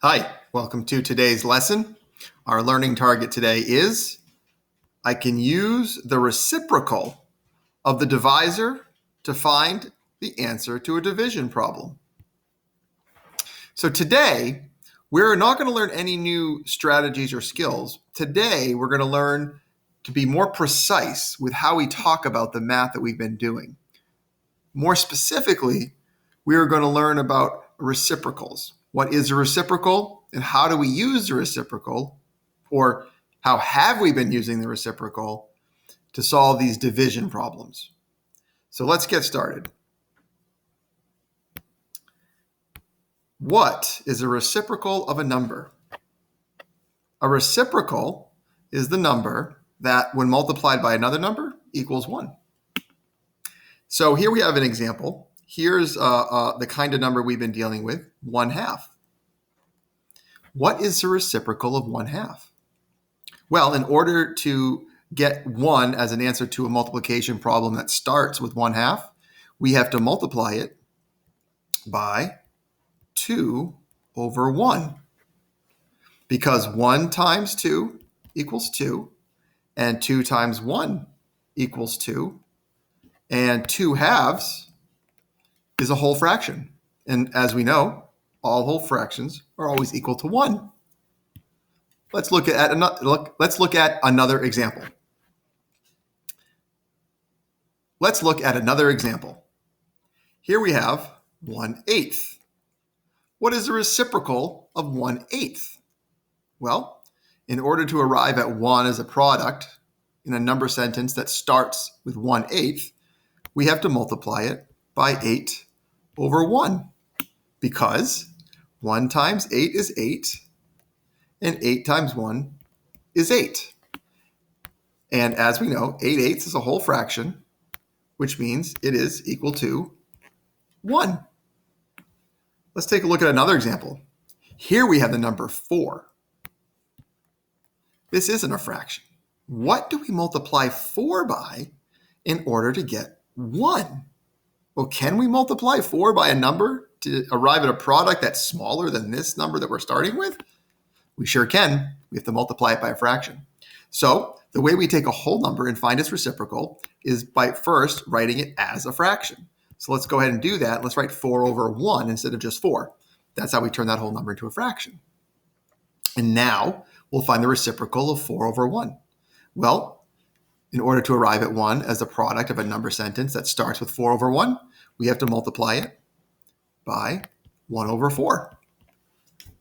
Hi, welcome to today's lesson. Our learning target today is I can use the reciprocal of the divisor to find the answer to a division problem. So today, we're not going to learn any new strategies or skills. Today, we're going to learn to be more precise with how we talk about the math that we've been doing. More specifically, we are going to learn about reciprocals. What is a reciprocal and how do we use the reciprocal, or how have we been using the reciprocal to solve these division problems? So let's get started. What is a reciprocal of a number? A reciprocal is the number that, when multiplied by another number, equals 1. So here we have an example. Here's the kind of number we've been dealing with, 1/2. What is the reciprocal of 1/2? Well, in order to get 1 as an answer to a multiplication problem that starts with 1/2, we have to multiply it by 2/1. Because 1 times 2 equals 2, and 2 times 1 equals 2, and 2/2 is a whole fraction. And as we know, all whole fractions are always equal to 1. Let's look at another example. Let's look at another example. Here we have 1/8. What is the reciprocal of 1/8? Well, in order to arrive at 1 as a product in a number sentence that starts with 1/8, we have to multiply it by 8/1, because 1 times 8 is 8, and 8 times 1 is 8. And as we know, 8/8 is a whole fraction, which means it is equal to 1. Let's take a look at another example. Here we have the number 4. This isn't a fraction. What do we multiply 4 by in order to get 1? Well, can we multiply 4 by a number to arrive at a product that's smaller than this number that we're starting with? We sure can. We have to multiply it by a fraction. So the way we take a whole number and find its reciprocal is by first writing it as a fraction. So let's go ahead and do that. Let's write 4/1 instead of just 4. That's how we turn that whole number into a fraction. And now we'll find the reciprocal of 4/1. Well, in order to arrive at 1 as the product of a number sentence that starts with 4/1, we have to multiply it by 1/4.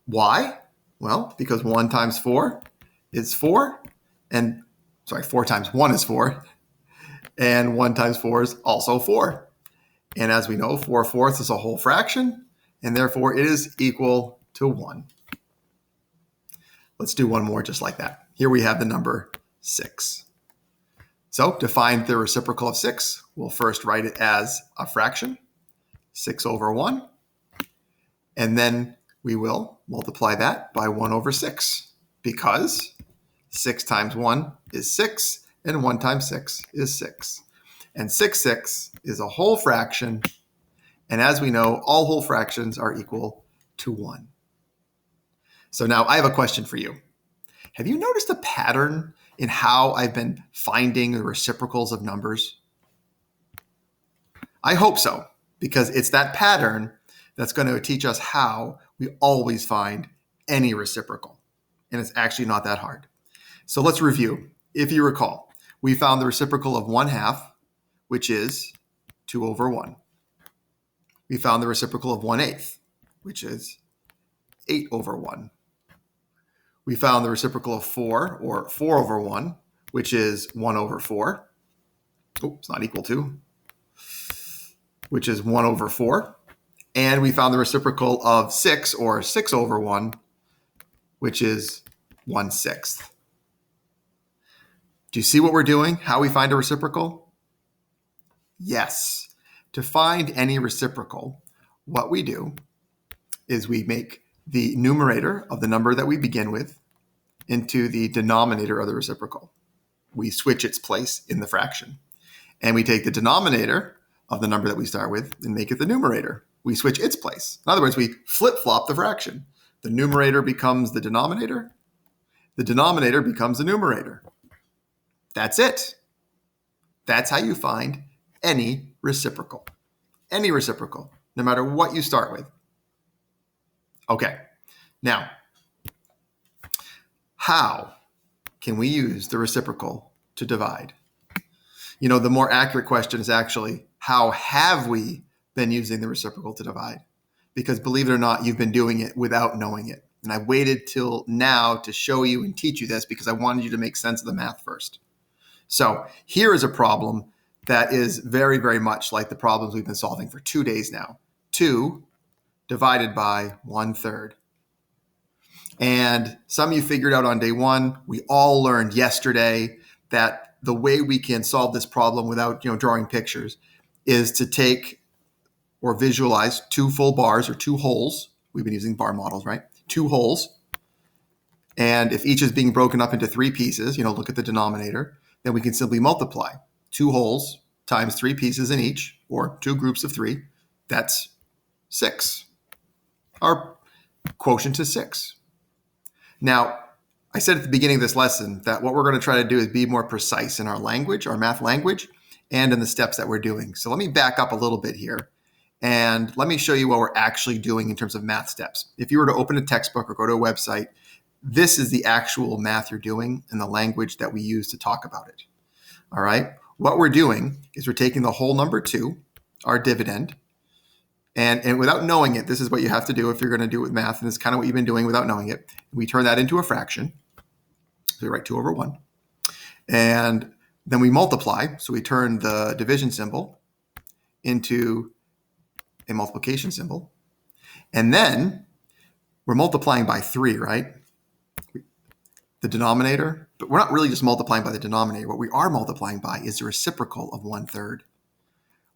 Why? Well, because 1 times 4 is 4, and 4 times 1 is 4, and 1 times 4 is also 4. And as we know, 4/4 is a whole fraction, and therefore it is equal to 1. Let's do one more just like that. Here we have the number 6. So to find the reciprocal of 6, we'll first write it as a fraction, 6/1, and then we will multiply that by 1/6, because 6 times 1 is 6, and 1 times 6 is 6. And 6/6 is a whole fraction, and as we know, all whole fractions are equal to 1. So now I have a question for you. Have you noticed a pattern in how I've been finding the reciprocals of numbers? I hope so, because it's that pattern that's going to teach us how we always find any reciprocal. And it's actually not that hard. So let's review. If you recall, we found the reciprocal of 1/2, which is 2/1. We found the reciprocal of 1/8, which is 8/1. We found the reciprocal of 4, or 4/1, which is 1/4. Oh, it's not equal to, which is 1/4. And we found the reciprocal of 6, or 6/1, which is 1/6. Do you see what we're doing? How we find a reciprocal? Yes. To find any reciprocal, what we do is we make the numerator of the number that we begin with into the denominator of the reciprocal. We switch its place in the fraction. And we take the denominator of the number that we start with and make it the numerator. We switch its place. In other words, we flip-flop the fraction. The numerator becomes the denominator. The denominator becomes the numerator. That's it. That's how you find any reciprocal. Any reciprocal, no matter what you start with. Okay, now, how can we use the reciprocal to divide? You know, the more accurate question is actually, how have we been using the reciprocal to divide? Because believe it or not, you've been doing it without knowing it. And I waited till now to show you and teach you this because I wanted you to make sense of the math first. So here is a problem that is very, very much like the problems we've been solving for 2 days now. 2 divided by 1/3. And some of you figured out on day 1. We all learned yesterday that the way we can solve this problem without, drawing pictures is to take or visualize 2 full bars or 2 holes. We've been using bar models, right? 2 holes. And if each is being broken up into 3 pieces, look at the denominator, then we can simply multiply 2 holes times 3 pieces in each, or 2 groups of 3. That's 6. Our quotient is 6. Now, I said at the beginning of this lesson that what we're going to try to do is be more precise in our language, our math language, and in the steps that we're doing. So let me back up a little bit here, and let me show you what we're actually doing in terms of math steps. If you were to open a textbook or go to a website, this is the actual math you're doing and the language that we use to talk about it. All right? What we're doing is we're taking the whole number 2, our dividend, and without knowing it, this is what you have to do if you're going to do it with math, and it's kind of what you've been doing without knowing it. We turn that into a fraction. So we write 2/1. And then we multiply. So we turn the division symbol into a multiplication symbol. And then we're multiplying by 3, right? The denominator. But we're not really just multiplying by the denominator. What we are multiplying by is the reciprocal of 1/3.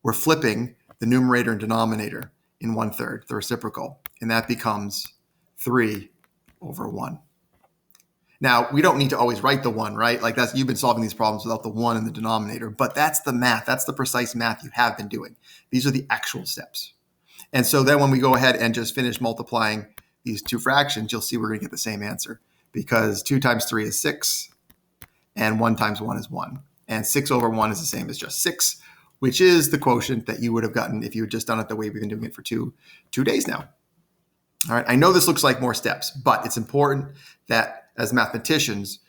We're flipping the numerator and denominator in 1/3, the reciprocal, and that becomes 3/1. Now, we don't need to always write the 1, right? Like you've been solving these problems without the 1 in the denominator, but that's the math. That's the precise math you have been doing. These are the actual steps. And so then when we go ahead and just finish multiplying these 2 fractions, you'll see we're going to get the same answer because 2 times 3 is 6 and 1 times 1 is 1. And 6/1 is the same as just 6, which is the quotient that you would have gotten if you had just done it the way we've been doing it for two days now. All right, I know this looks like more steps, but it's important that as mathematicians,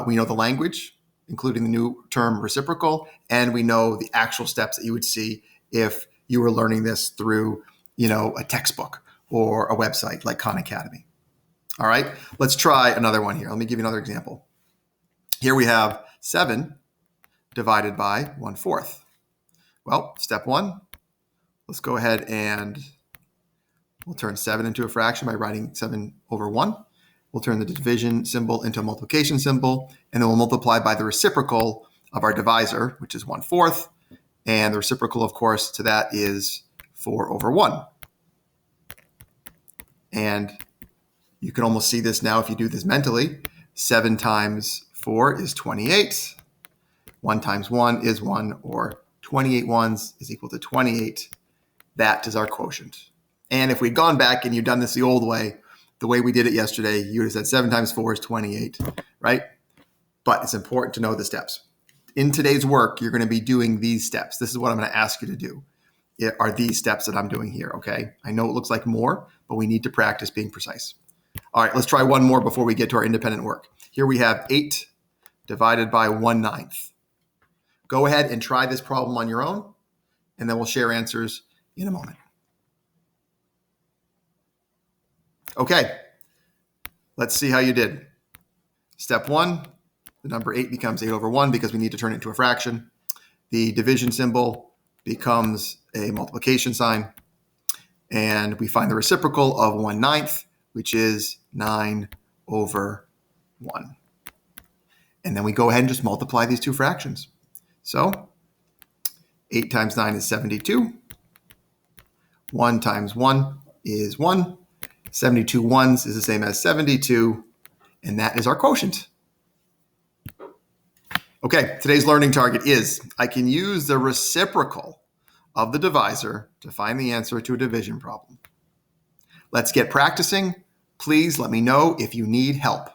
we know the language, including the new term reciprocal, and we know the actual steps that you would see if you were learning this through, a textbook or a website like Khan Academy. All right, let's try another one here. Let me give you another example. Here we have 7 divided by 1/4. Well, step 1, let's go ahead and we'll turn 7 into a fraction by writing 7/1. We'll turn the division symbol into a multiplication symbol, and then we'll multiply by the reciprocal of our divisor, which is 1/4. And the reciprocal, of course, to that is 4/1. And you can almost see this now if you do this mentally. 7 times 4 is 28. 1 times 1 is 1, or 28 ones is equal to 28. That is our quotient. And if we'd gone back and you'd done this the old way, the way we did it yesterday, you would have said 7 times 4 is 28, right? But it's important to know the steps. In today's work, you're going to be doing these steps. This is what I'm going to ask you to do. It are these steps that I'm doing here, okay? I know it looks like more, but we need to practice being precise. All right, let's try one more before we get to our independent work. Here we have 8 divided by 1/9. Go ahead and try this problem on your own, and then we'll share answers in a moment. Okay, let's see how you did. Step 1, the number 8 becomes 8/1 because we need to turn it into a fraction. The division symbol becomes a multiplication sign, and we find the reciprocal of 1/9, which is 9/1. And then we go ahead and just multiply these 2 fractions. So 8 times 9 is 72. 1 times 1 is 1. 72 ones is the same as 72, and that is our quotient. Okay, today's learning target is I can use the reciprocal of the divisor to find the answer to a division problem. Let's get practicing. Please let me know if you need help.